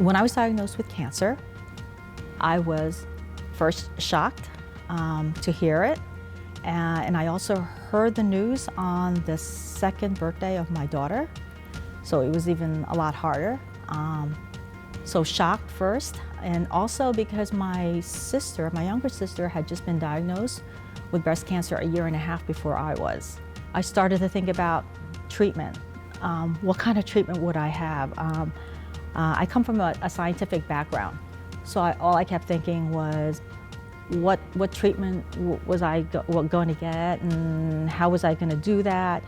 When I was diagnosed with cancer, I was first shocked to hear it, and I also heard the news on the second birthday of my daughter, so it was even a lot harder. So shocked first, and also because my sister, my younger sister, had just been diagnosed with breast cancer a year and a half before I was. I started to think about treatment. What kind of treatment would I have? I come from a scientific background, so all I kept thinking was, what treatment was I going to get, and how was I going to do that?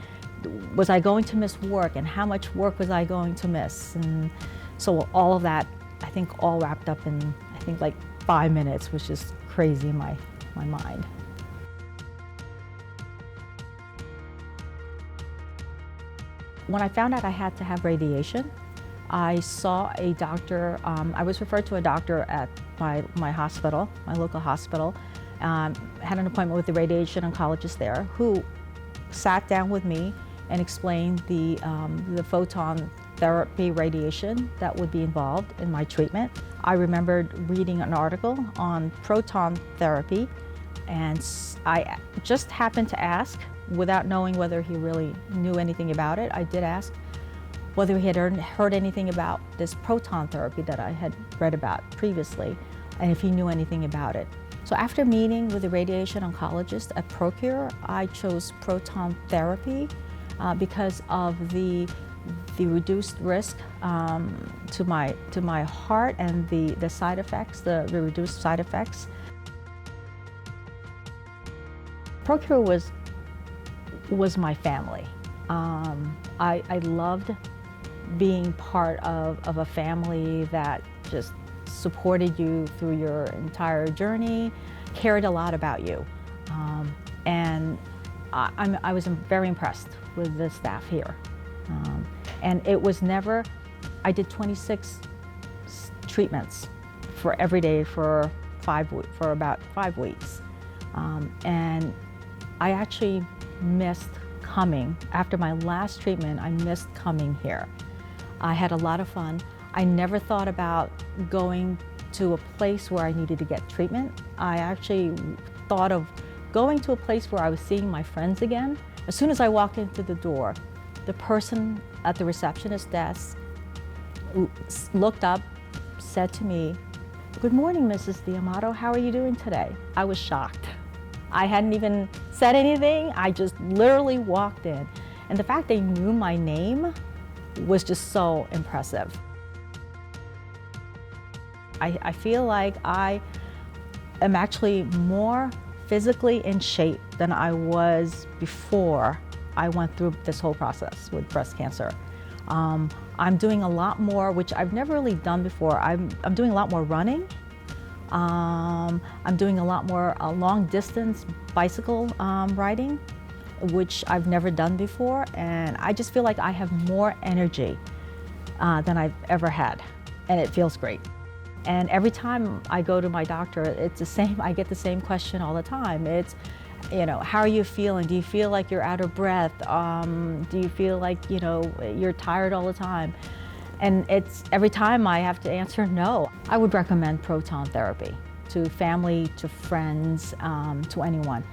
Was I going to miss work, and how much work was I going to miss? And so all of that, I think, all wrapped up in, I think, like 5 minutes, which is crazy in my mind. When I found out I had to have radiation, I saw a doctor. I was referred to a doctor at my hospital, my local hospital. Had an appointment with the radiation oncologist there, who sat down with me and explained the photon therapy radiation that would be involved in my treatment. I remembered reading an article on proton therapy, and I just happened to ask, without knowing whether he really knew anything about it. I did ask whether he had heard anything about this proton therapy that I had read about previously, and if he knew anything about it. So after meeting with the radiation oncologist at ProCure, I chose proton therapy because of the reduced risk to my heart, and the side effects, the reduced side effects. ProCure was my family. I loved being part of a family that just supported you through your entire journey, cared a lot about you. And I was very impressed with the staff here. And it was never, I did 26 treatments for every day for about 5 weeks. And I actually missed coming. After my last treatment, I missed coming here. I had a lot of fun. I never thought about going to a place where I needed to get treatment. I actually thought of going to a place where I was seeing my friends again. As soon as I walked into the door, the person at the receptionist desk looked up, said to me, "Good morning, Mrs. D'Amato. How are you doing today?" I was shocked. I hadn't even said anything. I just literally walked in. And the fact they knew my name was just so impressive. I feel like I am actually more physically in shape than I was before I went through this whole process with breast cancer. I'm doing a lot more, which I've never really done before. I'm doing a lot more running. I'm doing a lot more long distance bicycle riding, which I've never done before. And I just feel like I have more energy than I've ever had. And it feels great. And every time I go to my doctor, it's the same. I get the same question all the time. It's, how are you feeling? Do you feel like you're out of breath? Do you feel like, you're tired all the time? And it's every time I have to answer no. I would recommend proton therapy to family, to friends, to anyone.